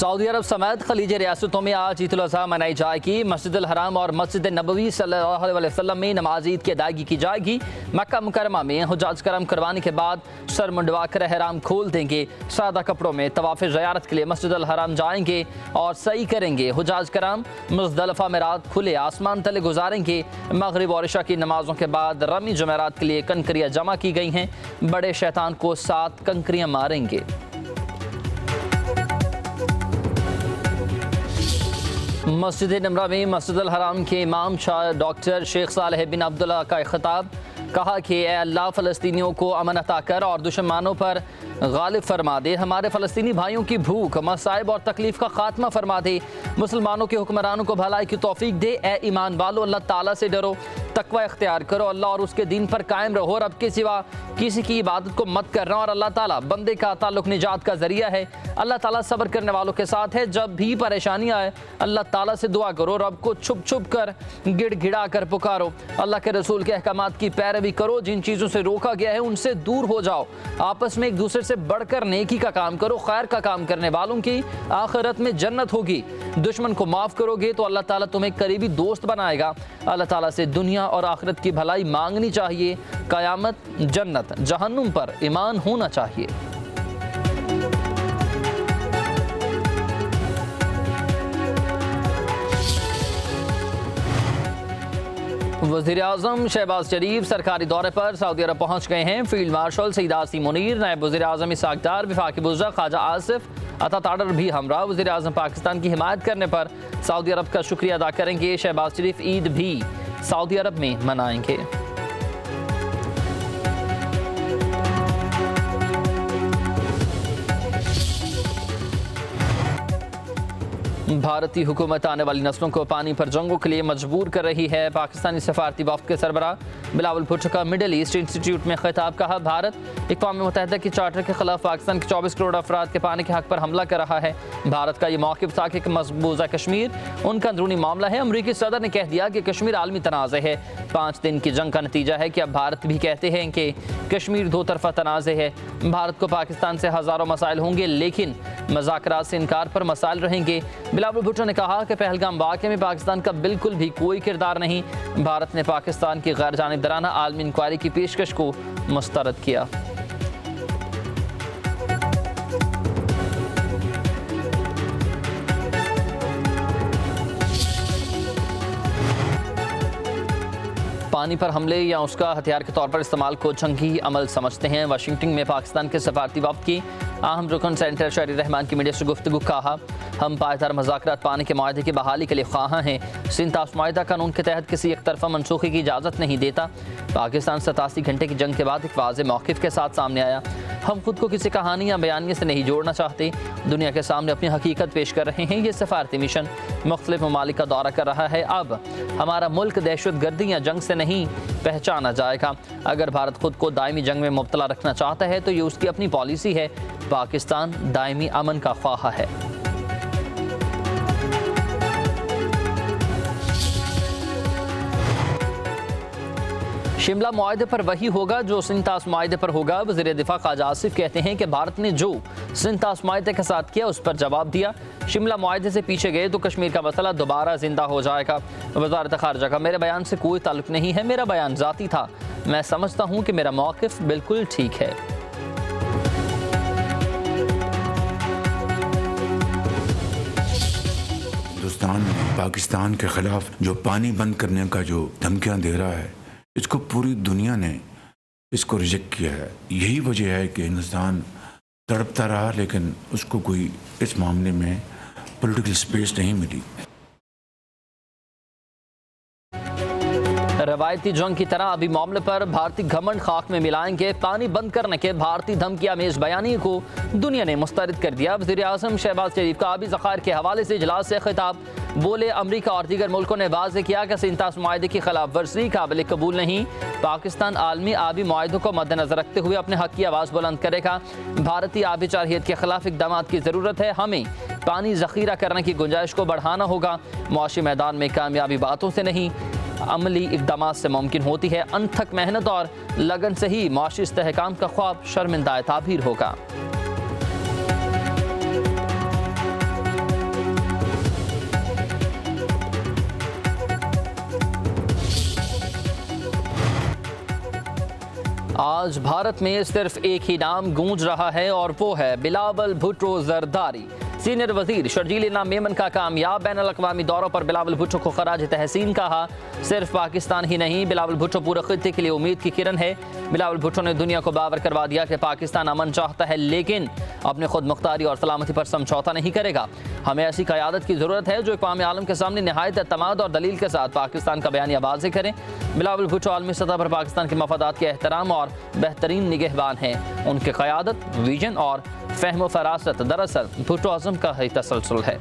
Saudi अरब समेत खलीज रियासतों में आज ईद उल अज़हा मनाई जाएगी। मस्जिद अल हराम और मस्जिद नबवी सल्लल्लाहु अलैहि वसल्लम में नमाज ईद की अदायगी की जाएगी। मक्का मुकरमा में हुज्जाज करम करवाने के बाद सर मुंडवा कर एहराम खोल देंगे। सादा कपड़ों में तवाफ़ ज़ियारत के लिए मस्जिद अल हराम जाएंगे और सई करेंगे। हुज्जाज करम मुज़दलिफ़ा में रात खुले आसमान तले गुजारेंगे। मगरिब और इशा की नमाजों के बाद रमी जमेरात के लिए कंकरियाँ जमा की गई हैं। बड़े शैतान को 7 कंकरियाँ मारेंगे। मस्जिद नमरा में मस्जिद अल हराम के इमाम शाह डॉक्टर शेख सालेह बिन अब्दुल्ला का खिताब, कहा कि ए अल्लाह फ़लस्तीनियों को अमन अता कर और दुश्मनों पर गालिब फरमा दे। हमारे फ़लस्तीनी भाइयों की भूख, मसाइब और तकलीफ़ का खात्मा फरमा दे। मुसलमानों के हुक्मरानों को भलाई की तौफीक दे। ए ईमान वालो, अल्लाह ताला से डरो, तकवा इख्तियार करो, अल्लाह और उसके दीन पर कायम रहो। रब के सिवा किसी की इबादत को मत करना और अल्लाह ताला बंदे का ताल्लुक निजात का ज़रिया है। अल्लाह ताला सब्र करने वालों के साथ है। जब भी परेशानी आए अल्लाह ताला से दुआ करो। रब को छुप छुप कर गिड़गिड़ा कर पुकारो। अल्लाह के रसूल के अहकामात की पैरवी करो। जिन चीज़ों से रोका गया है उनसे दूर हो जाओ। आपस में एक दूसरे से बढ़कर नेकी का काम करो। खैर का काम करने वालों की आखिरत में जन्नत होगी। दुश्मन को माफ़ करोगे तो अल्लाह ताला तुम्हें करीबी दोस्त बनाएगा। अल्लाह ताला से दुनिया और आखिरत की भलाई मांगनी चाहिए। क़यामत, जन्नत, जहन्नुम पर ईमान होना चाहिए। वज़ीर-ए-आज़म शहबाज शरीफ सरकारी दौरे पर सऊदी अरब पहुँच गए हैं। फील्ड मार्शल सईद आसिम मुनीर, नायब वज़ीर-ए-आज़म इसहाक़ डार, वफ़ाक़ी वज़ीर ख्वाजा आसिफ अता ताडर भी हमरा। वज़ीर-ए-आज़म पाकिस्तान की हिमायत करने पर सऊदी अरब का शुक्रिया अदा करेंगे। शहबाज शरीफ ईद भी सऊदी अरब में मनाएंगे। भारतीय हुकूमत आने वाली नस्लों को पानी पर जंगों के लिए मजबूर कर रही है। पाकिस्तानी सफारती वफ़द के सरबराह बिलावल भुट्टो का मिडल ईस्ट इंस्टीट्यूट में खिताब, कहा भारत अक़वाम मुत्तहिदा के चार्टर के खिलाफ पाकिस्तान के 24 करोड़ अफराद के पानी के हक़ पर हमला कर रहा है। भारत का ये मौक़िफ़ था कि मकबूजा कश्मीर उनका अंदरूनी मामला है। अमरीकी सदर ने कह दिया कि कश्मीर आलमी तनाज़े है। 5 दिन की जंग का नतीजा है कि अब भारत भी कहते हैं कि कश्मीर दो तरफ़ा तनाज़े है। भारत को पाकिस्तान से हज़ारों मसाइल होंगे, लेकिन मुज़ाकरात से इनकार पर मसाइल रहेंगे। बिलावल भुट्टो ने कहा कि पहलगाम वाक़े में पाकिस्तान का बिल्कुल भी कोई किरदार नहीं। भारत ने पाकिस्तान की गैर जानिबदाराना आलमी इंक्वायरी की पेशकश को मुस्तरद किया। पानी पर हमले या उसका हथियार के तौर पर इस्तेमाल को जंगी अमल समझते हैं। वाशिंगटन में पाकिस्तान के सफारती वफ़द की अहम रुकन सेनेटर शहरी रहमान की मीडिया से गुफ्तगू, कहा हम पायदार मुज़ाकरात पानी के माहदे की बहाली के लिए ख्वाहां हैं। सिंतास माहिदा कानून के तहत किसी एक तरफा मनसूखी की इजाज़त नहीं देता। पाकिस्तान 87 घंटे की जंग के बाद एक वाज़ेह मौक़िफ़ के साथ सामने आया। हम खुद को किसी कहानी या बयानिए से नहीं जोड़ना चाहते, दुनिया के सामने अपनी हकीकत पेश कर रहे हैं। ये सफारती मिशन मुख्तलिफ ममालिक का दौरा कर रहा है। अब हमारा मुल्क दहशत गर्दी या जंग से नहीं पहचाना जाएगा। अगर भारत खुद को दायमी जंग में मुब्तला रखना चाहता है तो ये उसकी अपनी पॉलिसी है। पाकिस्तान दायमी अमन का ख्वाहा है। शिमला मुआहदे पर वही होगा जो सिंतास मुआहदे पर होगा। वज़ीर दिफा ख्वाजा आसिफ कहते हैं कि भारत ने जो सिंतास मुआहदे के साथ किया उस पर जवाब दिया। शिमला मुआहदे से पीछे गए तो कश्मीर का मसला दोबारा जिंदा हो जाएगा। वज़ारत ख़ारिजा का मेरे बयान से कोई ताल्लुक नहीं है। मेरा बयान ज़ाती था। मैं समझता हूँ कि मेरा मौक़िफ़ बिल्कुल ठीक है। हिंदुस्तान पाकिस्तान के खिलाफ जो पानी बंद करने का जो धमकियाँ दे रहा है, इसको पूरी दुनिया ने इसको रिजेक्ट किया है। यही वजह है कि हिंदुस्तान तड़पता रहा, लेकिन उसको कोई इस मामले में पॉलिटिकल स्पेस नहीं मिली। रवायती जंग की तरह अभी मामले पर भारतीय घमंड खाक में मिलाएंगे। पानी बंद करने के भारतीय धमकी आमेज बयानी को दुनिया ने मुस्तरद कर दिया। वज़ीर-ए-आज़म शहबाज शरीफ का आबी ज़खायर के हवाले से इजलास से खिताब, बोले अमरीका और दीगर मुल्कों ने वाज़ेह किया कि सिंतास मुआहदे की खिलाफ वर्जी काबिल कबूल नहीं। पाकिस्तान आलमी आबी मुआहदों को मद्देनजर रखते हुए अपने हक़ की आवाज़ बुलंद करेगा। भारतीय आबी चारहियत के खिलाफ इक़दामात की ज़रूरत है। हमें पानी ज़ख़ीरा करने की गुंजाइश को बढ़ाना होगा। मुआशी मैदान में कामयाबी बातों से नहीं, अमली इक़दामात से मुमकिन होती है। अनथक मेहनत और लगन से ही मुआशी इस्तेहकाम का ख्वाब शर्मिंदा ताबीर होगा। आज भारत में सिर्फ एक ही नाम गूंज रहा है और वो है बिलावल भुट्टो जरदारी। सीनियर वजीर शर्जील इनाम मेमन का कामयाब बैनुल अक़वामी दौरों पर बिलावल भुट्टो को खराज तहसीन कहा। सिर्फ पाकिस्तान ही नहीं, बिलावल भुट्टो पूरे खित्ते के लिए उम्मीद की किरण है। बिलावल भुट्टो ने दुनिया को बावर करवा दिया कि पाकिस्तान अमन चाहता है, लेकिन अपने खुद मुख्तारी और सलामती पर समझौता नहीं करेगा। हमें ऐसी क़यादत की ज़रूरत है जो अक़वाम आलम के सामने नहायत एतमाद और दलील के साथ पाकिस्तान का बयानिया वाज़ेह करें। बिलावल भुट्टो आलमी सतह पर पाकिस्तान के मफादात के एहतराम और बेहतरीन निगहबान हैं। उनकी क़यादत, विजन और फ़हम फरासत दरअसल भुट्टो आज़म का ही तसलसल है।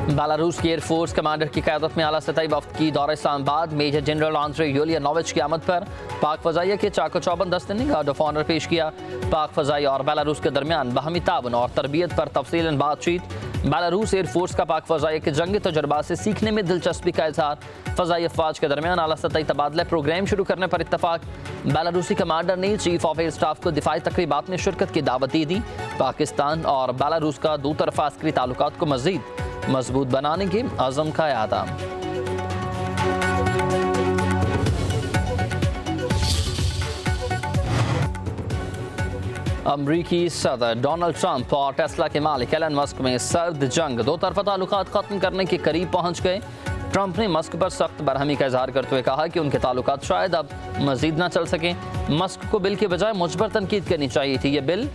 बेलारूस की एयरफोर्स कमांडर की क़यादत में आला सतही वफ़द की दौरा इस्लामाबाद। मेजर जनरल आंद्रे यूलियानोविच की आमद पर पाक फ़ज़ाइया के चाको चौबंद दस्ते ने गार्ड ऑफ ऑनर पेश किया। पाक फ़ज़ाइया और बेलारूस के दरमियान बाहमी ताउन और तरबियत पर तफसीलन बातचीत। बेलारूस एयरफोर्स का पाक फ़ज़ाइया के जंगी तजुर्बात से सीखने में दिलचस्पी का इज़हार। फ़ज़ाई अफ़वाज के दरमियान आला सतही तबादला प्रोग्राम शुरू करने पर इत्तफ़ाक़। बेलारूसी कमांडर ने चीफ ऑफ एयर स्टाफ को दिफाई तक़रीबात में शिरकत की दावत दी। पाकिस्तान और बेलारूस का दो तरफ़ा अस्करी ताल्लुकात को मज़ीद मजबूत बनाने के अज़म का यादा। अमरीकी सदर डोनाल्ड ट्रंप और टेस्ला के मालिक एलन मस्क में सर्द जंग। दो तरफा ताल्लुकात ख़त्म करने के करीब पहुंच गए। ट्रंप ने मस्क पर सख्त बरहमी का इजहार करते हुए कहा कि उनके ताल्लुकात शायद अब मजीद न चल सकें। मस्क को बिल के बजाय मुझ पर तनकीद करनी चाहिए थी। ये बिल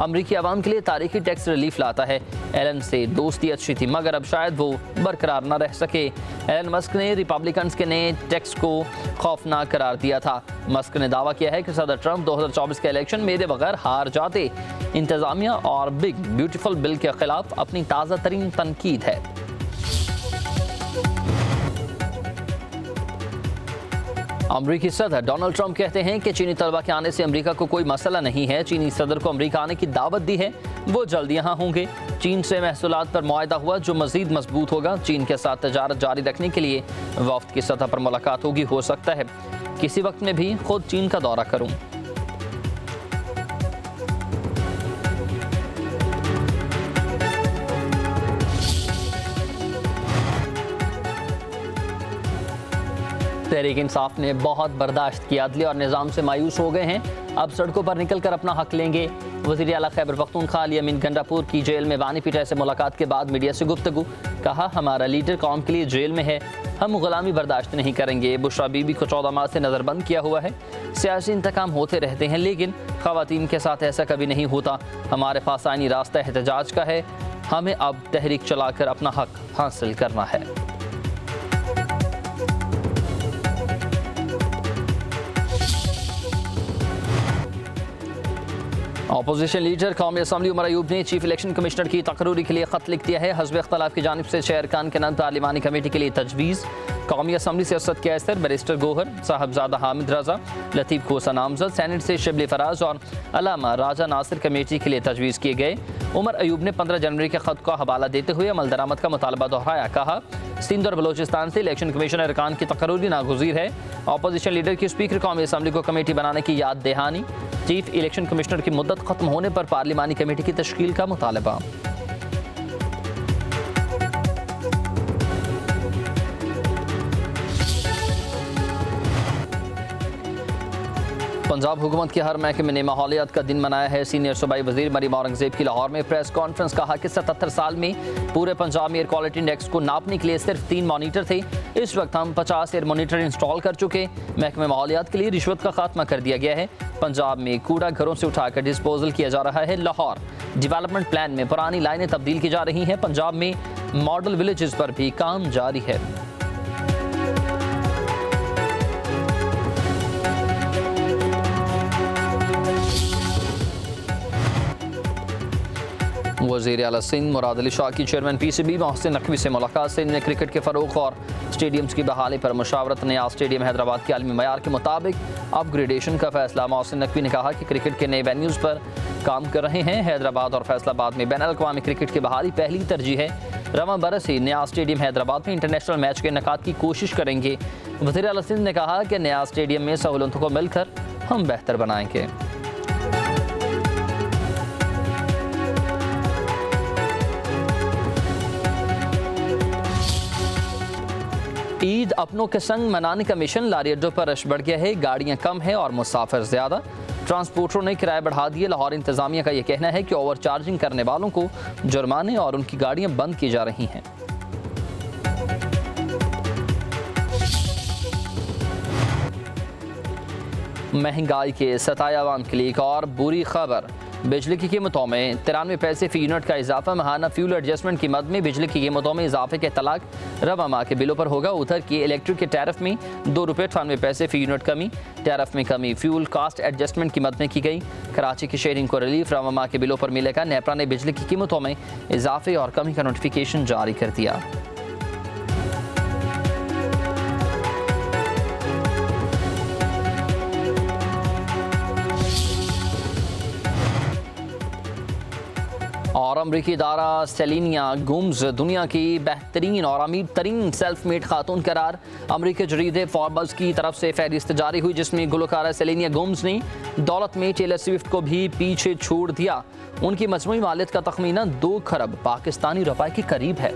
अमरीकी आवाम के लिए तारीखी टैक्स रिलीफ लाता है। एलन से दोस्ती अच्छी थी, मगर अब शायद वो बरकरार न रह सके। एलन मस्क ने रिपब्लिकन्स के नए टैक्स को खौफनाक करार दिया था। मस्क ने दावा किया है कि सदर ट्रंप 2024 के इलेक्शन मेरे बगैर हार जाते। इंतजामिया और बिग ब्यूटीफुल बिल के खिलाफ अपनी ताज़ा तरीन तनकीद है। अमरीकी सदर डोनाल्ड ट्रंप कहते हैं कि चीनी तलबा के आने से अमरीका को कोई मसला नहीं है। चीनी सदर को अमरीका आने की दावत दी है, वो जल्द यहाँ होंगे। चीन से महसूलात पर मुआहदा हुआ जो मजीद मजबूत होगा। चीन के साथ तजारत जारी रखने के लिए वफ्द की सतह पर मुलाकात होगी। हो सकता है किसी वक्त में भी खुद चीन का दौरा करूँ। तहरीक इंसाफ ने बहुत बर्दाश्त किया, अदली और निज़ाम से मायूस हो गए हैं, अब सड़कों पर निकल कर अपना हक लेंगे। वज़ीर आला खैबर पख्तूनख्वा अली अमीन गंडापुर की जेल में बानी पिटाई से मुलाकात के बाद मीडिया से गुफ्तगू। कहा, हमारा लीडर कौम के लिए जेल में है, हम गुलामी बर्दाश्त नहीं करेंगे। बुशरा बीबी को 14 माह से नज़रबंद किया हुआ है। सियासी इंतकाम होते रहते हैं, लेकिन ख़वातीन के साथ ऐसा कभी नहीं होता। हमारे पास आईनी रास्ता एहतजाज का है, हमें अब तहरीक चलाकर अपना हक हासिल करना है। अपोजिशन लीडर कौमी असम्बली उमर अयूब ने चीफ इलेक्शन कमिश्नर की तकरूरी के लिए खत लिख दिया है। हज़ब इख्तलाफ की जानिब से शेरखान के नाम पार्लिमानी कमेटी के लिए तजवीज़। कौमी असम्बली से असद कैसर, बैरिस्टर गोहर, साहबजादा हामिद रजा, लतीफ़ खोसा नामजद, सैनेट से शिबली फराज और अलामा राजा नासिर कमेटी के लिए तजवीज़ किए गए। उमर अयूब ने 15 जनवरी के खत का हवाला देते हुए अमल दरामद का मुतालबा दोहराया। कहा, सिंध और बलोचिस्तान से इलेक्शन कमीशन अरकान की तकरूरी नागुज़ीर है। अपोजिशन लीडर की स्पीकर कौमी असम्बली को कमेटी बनाने की याद दहानी। चीफ इलेक्शन कमिश्नर की मुद्दत खत्म होने पर पार्लिमानी कमेटी की तश्कील का मुतालबा। पंजाब हुकूमत के हर महकमे ने माहौलियात का दिन मनाया है। सीनियर सूबाई वजीर मरीम औरंगजेब की लाहौर में प्रेस कॉन्फ्रेंस। कहा कि 77 साल में पूरे पंजाब में एयर क्वालिटी इंडेक्स को नापने के लिए सिर्फ 3 मॉनीटर थे। इस वक्त हम 50 एयर मॉनीटर इंस्टॉल कर चुके। महकमे माहौलियात के लिए रिश्वत का खात्मा कर दिया गया है। पंजाब में कूड़ा घरों से उठाकर डिस्पोजल किया जा रहा है। लाहौर डेवलपमेंट प्लान में पुरानी लाइनें तब्दील की जा रही हैं। पंजाब में मॉडल विलेजेस पर भी काम जारी है। वज़ीर आला सिंध मुराद अली शाह की चेयरमैन PCB मोहसिन नकवी से मुलाकात। सिंध में क्रिकेट के फ़रोग़ और स्टेडियम्स की बहाली पर मुशावरत। नया स्टेडियम हैदराबाद के आलमी मयार के मुताबिक अपग्रेडेशन का फैसला। मोहसिन नकवी ने कहा कि क्रिकेट के नए वेन्यूज़ पर काम कर रहे हैं। हैदराबाद और फैसलाबाद में बैनुल अक़वामी क्रिकेट की बहाली पहली तरजीह है। रवा बरस ही नया स्टेडियम हैदराबाद में इंटरनेशनल मैच के इनेकाद की कोशिश करेंगे। वज़ीर आला सिंध ने कहा कि नया स्टेडियम में सहूलतों को मिलकर हम बेहतर बनाएंगे। ईद अपनों के संग मनाने का मिशन, लारी अड्डों पर रश बढ़ गया है, गाड़ियां कम है और मुसाफिर ज्यादा। ट्रांसपोर्टरों ने किराए बढ़ा दिए। लाहौर इंतजामिया का यह कहना है कि ओवर चार्जिंग करने वालों को जुर्माने और उनकी गाड़ियां बंद की जा रही हैं। महंगाई के सताए अवाम के लिए एक और बुरी खबर, बिजली की कीमतों में 93 पैसे फी यूनिट का इजाफा। महाना फ्यूल एडजस्टमेंट की मद में बिजली की कीमतों में इजाफे के तलाक रवा माह के बिलों पर होगा। उधर की इलेक्ट्रिक के टैरिफ में 2 रुपये 98 पैसे फी यूनिट कमी। टैरिफ में कमी फ्यूल कास्ट एडजस्टमेंट की मद में की गई। कराची की शेयरिंग को रिलीफ रवा माह के बिलों पर मिलेगा। नेपरा ने बिजली की कीमतों में इजाफे और कमी का नोटिफिकेशन जारी कर दिया। और अमरीकी इदारा सेलिनिया गोम्स दुनिया की बेहतरीन और अमीर तरीन सेल्फ मेड खातून करार। अमरीकी जरीदे फॉर्ब्स की तरफ से फहरिस्त जारी हुई, जिसमें गुलकारा सेलिनिया गोम्स ने दौलत में टेलर स्विफ्ट को भी पीछे छोड़ दिया। उनकी मजमूई मालियत का तखमीना 2 खरब पाकिस्तानी रुपए के करीब है।